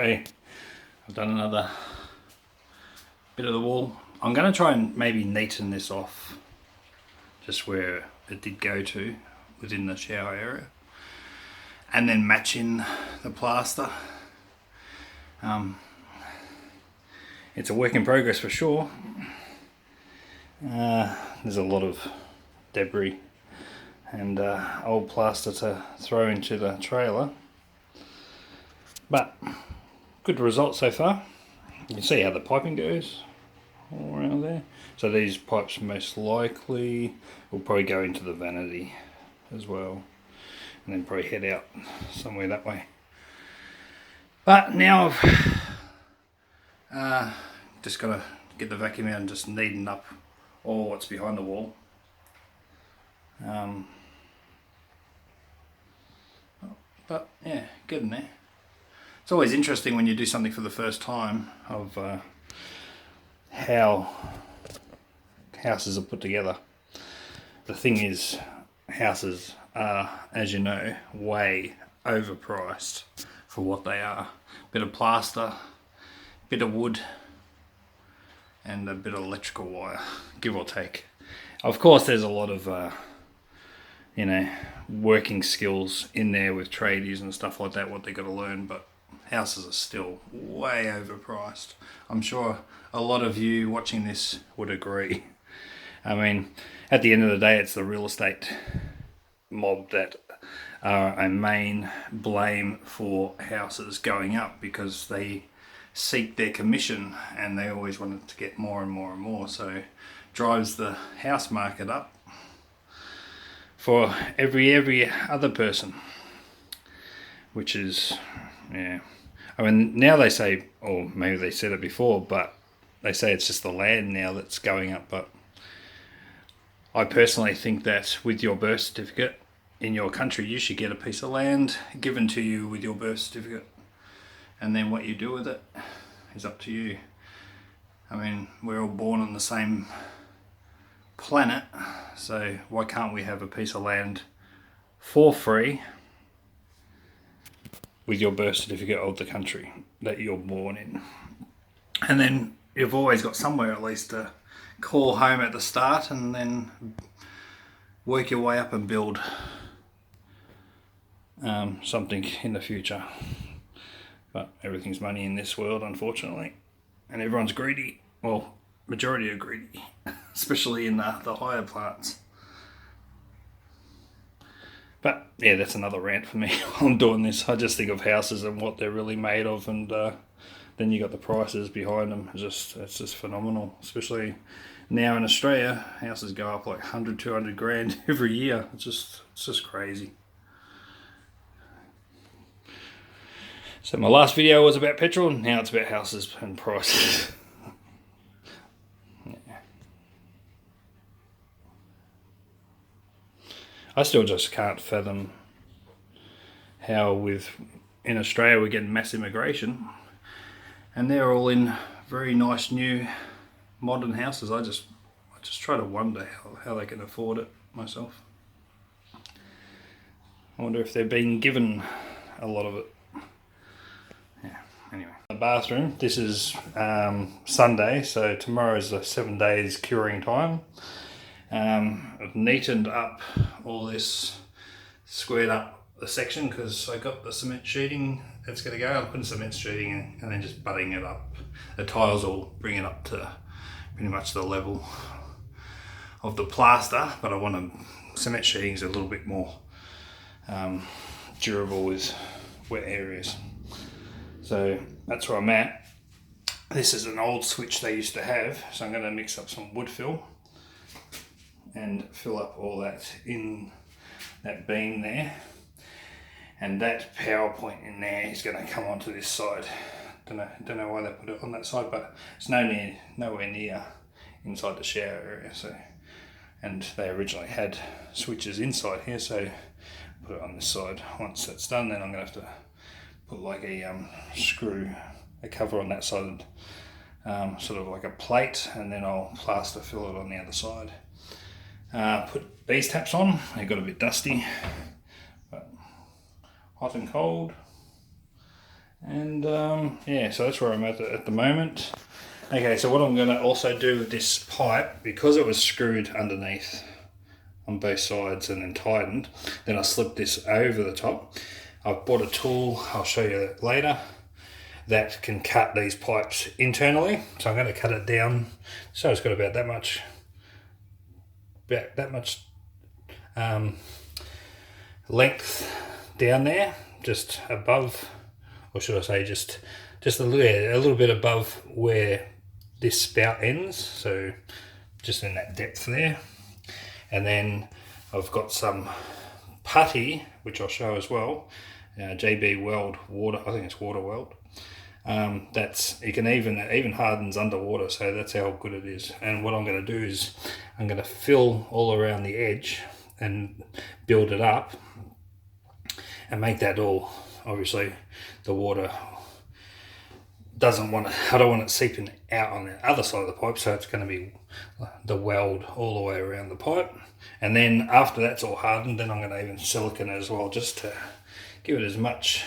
Okay, I've done another bit of the wall. I'm going to try and maybe neaten this off just where it did go to within the shower area, and then match in the plaster. It's a work in progress for sure. There's a lot of debris and old plaster to throw into the trailer, but good result so far. You can see how the piping goes all around there. So these pipes most likely will probably go into the vanity as well, and then probably head out somewhere that way. But now I've just got to get the vacuum out and just neaten up all what's behind the wall. But yeah, getting there. It's always interesting when you do something for the first time of how houses are put together. The thing is, houses are, as you know, way overpriced for what they are. Bit of plaster, bit of wood, and a bit of electrical wire, give or take. Of course, there's a lot of working skills in there with tradies and stuff like that, what they got to learn, but houses are still way overpriced. I'm sure a lot of you watching this would agree. I mean, at the end of the day, it's the real estate mob that are a main blame for houses going up, because they seek their commission and they always want to get more and more and more, so drives the house market up for every other person, which is, yeah. I mean, now they say, or maybe they said it before, but they say it's just the land now that's going up. But I personally think that with your birth certificate in your country, you should get a piece of land given to you with your birth certificate, and then what you do with it is up to you. I mean, we're all born on the same planet, so why can't we have a piece of land for free with your birth certificate of the country that you're born in? And then you've always got somewhere at least to call home at the start, and then work your way up and build something in the future. But everything's money in this world, unfortunately, and everyone's greedy. Well, majority are greedy, especially in the higher plants. But yeah, that's another rant for me while I'm doing this. I just think of houses and what they're really made of, and then you got the prices behind them. It's just phenomenal, especially now in Australia. Houses go up like 100, 200 grand every year. It's just crazy. So my last video was about petrol, and now it's about houses and prices. Yeah. I still just can't fathom how in Australia we're getting mass immigration, and they're all in very nice new modern houses. I just try to wonder how they can afford it myself. I wonder if they're being given a lot of it. Yeah, anyway. The bathroom, this is Sunday, so tomorrow is the 7 days curing time. I've neatened up all this, squared up the section because I got the cement sheeting that's going to go. I'm putting cement sheeting in and then just butting it up. The tiles will bring it up to pretty much the level of the plaster, but I want cement sheeting is a little bit more durable with wet areas. So that's where I'm at. This is an old switch they used to have, so I'm going to mix up some wood fill and fill up all that in that beam there, and that power point in there is going to come onto this side. Don't know why they put it on that side, but it's nowhere near inside the shower area. So, and they originally had switches inside here, so put it on this side. Once that's done, then I'm going to have to put like a cover on that side, and sort of like a plate, and then I'll plaster fill it on the other side. Put these taps on. They got a bit dusty, but hot and cold, And yeah, so that's where I'm at the moment. Okay, so what I'm going to also do with this pipe, because it was screwed underneath on both sides and then tightened, then I slipped this over the top. I've bought a tool, I'll show you that later, that can cut these pipes internally. So I'm going to cut it down so it's got about that much length down there, just above, or should I say just a little bit above where this spout ends, so just in that depth there. And then I've got some putty, which I'll show as well, JB Weld water, I think it's water weld. That's, you can even hardens underwater, so that's how good it is. And what I'm going to do is I'm going to fill all around the edge and build it up and make that all, obviously the water I don't want it seeping out on the other side of the pipe, so it's going to be the weld all the way around the pipe. And then after that's all hardened, then I'm going to even silicone it as well, just to give it as much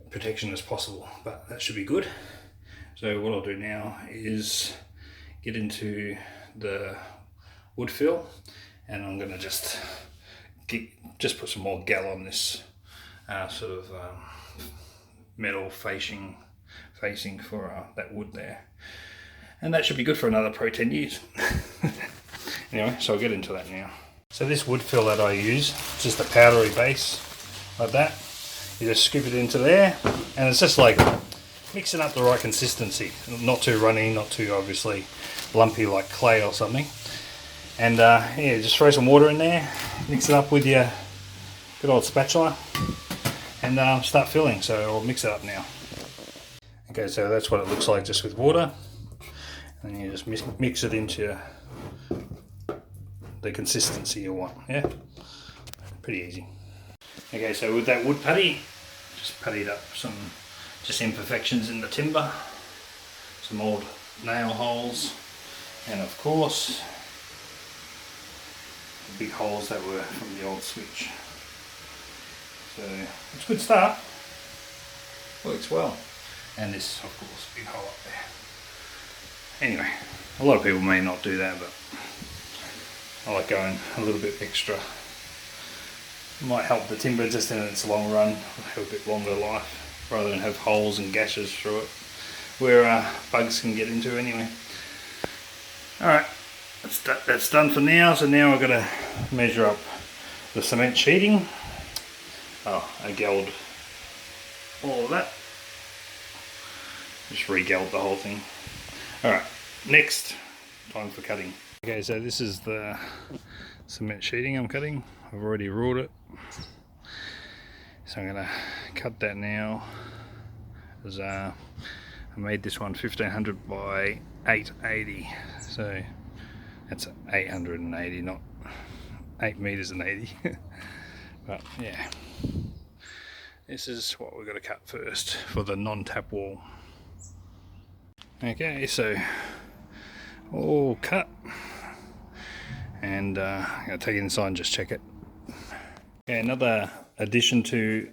protection as possible, but that should be good. So what I'll do now is get into the wood fill, and I'm going to just put some more gal on this metal facing for that wood there, and that should be good for another probably 10 years. Anyway, so I'll get into that now. So this wood fill that I use, just a powdery base like that. You just scoop it into there, and it's just like mixing up the right consistency, not too runny, not too obviously lumpy like clay or something. And yeah, just throw some water in there, mix it up with your good old spatula, and start filling. So I'll mix it up now. Okay, so that's what it looks like just with water, and you just mix it into the consistency you want. Yeah, pretty easy. Okay, so with that wood putty, just puttied up some just imperfections in the timber, some old nail holes, and of course the big holes that were from the old switch. So it's a good start, works well. And this, of course, big hole up there. Anyway, a lot of people may not do that, but I like going a little bit extra. Might help the timber just in its long run, have a bit longer life, rather than have holes and gashes through it, where bugs can get into anyway. Alright, that's done for now. So now I've got to measure up the cement sheeting. Oh, I gelled all of that. Just re-gelled the whole thing. Alright, next, time for cutting. Okay, so this is the cement sheeting I'm cutting. I've already ruled it. So I'm going to cut that now. As I made this one 1500 by 880. So that's 880, not 8 meters and 80. But yeah, this is what we're going to cut first for the non-tap wall. Okay, so all cut, and I'm going to take it inside and just check it. Okay, another addition to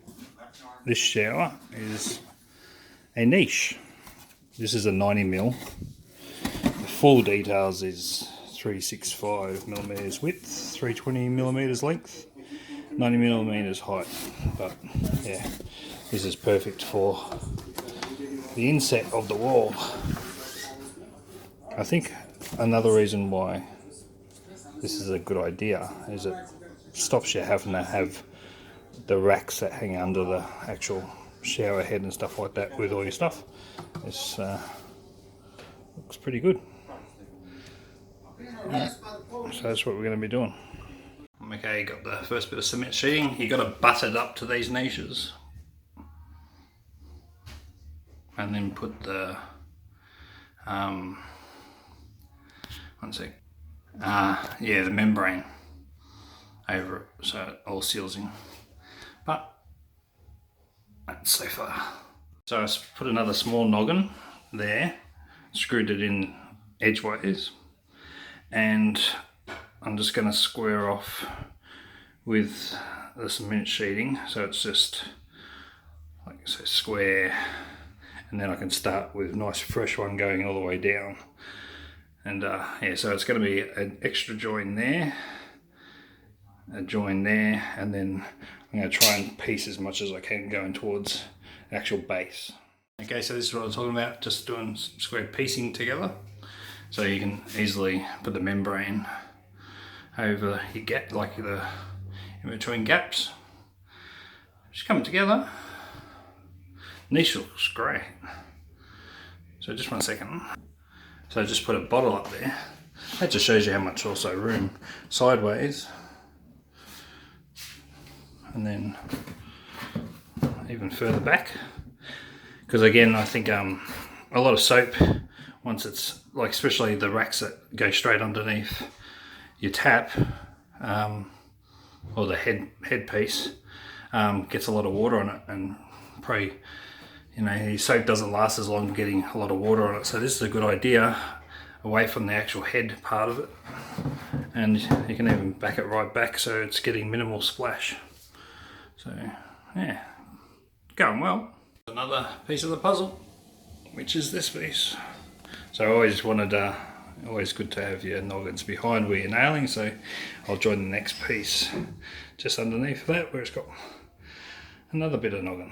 this shower is a niche. This is a 90mm. The full details is 365mm width, 320mm length, 90mm height. But yeah, this is perfect for the inset of the wall. I think another reason why this is a good idea is it stops you having to have the racks that hang under the actual shower head and stuff like that with all your stuff. This looks pretty good. Right. So that's what we're going to be doing. Okay, got the first bit of cement sheeting. You got to butt it up to these niches, and then put the the membrane over it, so it all seals in. But that's so far. So I put another small noggin there, screwed it in edgeways, and I'm just going to square off with the cement sheeting, so it's just like so square, and then I can start with a nice fresh one going all the way down. And yeah, so it's going to be an extra join there, a join there, and then I'm going to try and piece as much as I can going towards the actual base. Okay, so this is what I was talking about, just doing square piecing together. So you can easily put the membrane over your gap, like the in between gaps. Just coming together. Niche looks great. So just 1 second. So just put a bottle up there. That just shows you how much also room sideways. And then even further back. Because again, I think a lot of soap, once it's like, especially the racks that go straight underneath your tap, or the headpiece, gets a lot of water on it, and probably, you know, your soap doesn't last as long getting a lot of water on it. So this is a good idea, away from the actual head part of it, and you can even back it right back so it's getting minimal splash. So yeah, going well. Another piece of the puzzle, which is this piece. So I always wanted, always good to have your noggins behind where you're nailing, so I'll join the next piece just underneath that where it's got another bit of noggin.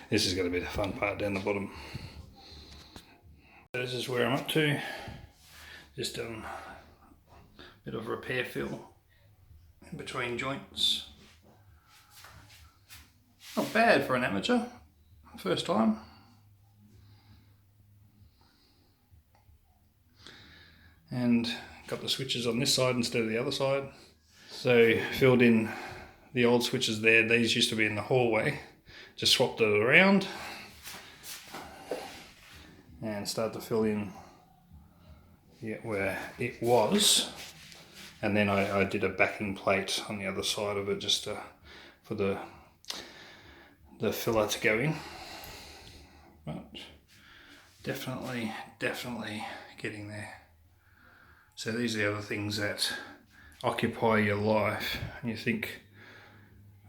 This is going to be the fun part down the bottom. This is where I'm up to. Just a bit of repair fill in between joints. Not bad for an amateur, first time. And got the switches on this side instead of the other side. So filled in the old switches there. These used to be in the hallway. Just swapped it around and started to fill in where it was. And then I did a backing plate on the other side of it just for the filler to go in. But definitely getting there. So these are the other things that occupy your life, and you think,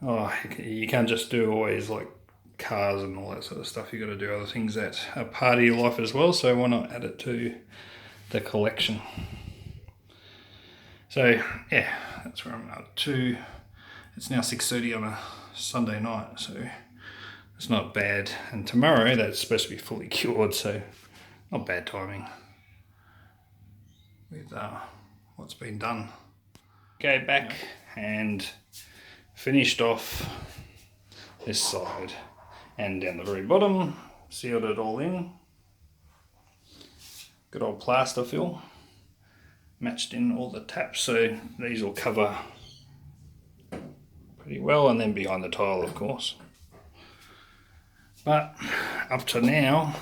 oh, you can't just do always like cars and all that sort of stuff. You got to do other things that are part of your life as well, so why not add it to the collection? So yeah, that's where I'm up to. It's now 6:30 on a Sunday night, so it's not bad. And tomorrow that's supposed to be fully cured, so not bad timing with what's been done. Okay, back and finished off this side, and down the very bottom, sealed it all in. Good old plaster fill, matched in all the taps, so these will cover pretty well, and then behind the tile of course. But up to now,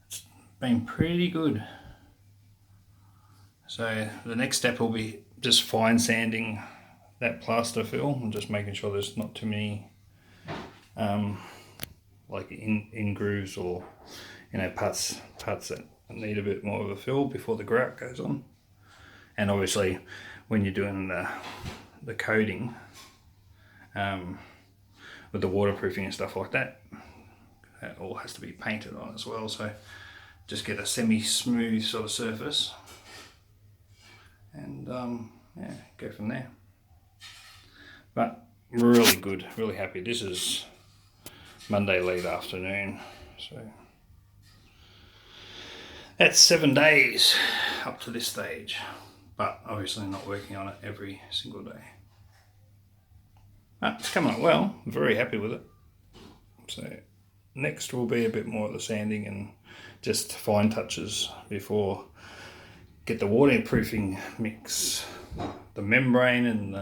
it's been pretty good. So the next step will be just fine sanding that plaster fill and just making sure there's not too many like in grooves, or you know, parts that need a bit more of a fill before the grout goes on. And obviously when you're doing the coating with the waterproofing and stuff like that, that all has to be painted on as well, so just get a semi-smooth sort of surface and yeah, go from there. But really good, really happy. This is Monday late afternoon, so that's 7 days up to this stage, but obviously not working on it every single day. But it's coming out well, I'm very happy with it. So next will be a bit more of the sanding and just fine touches before get the waterproofing mix, the membrane and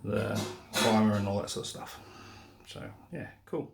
the primer and all that sort of stuff. So yeah, cool.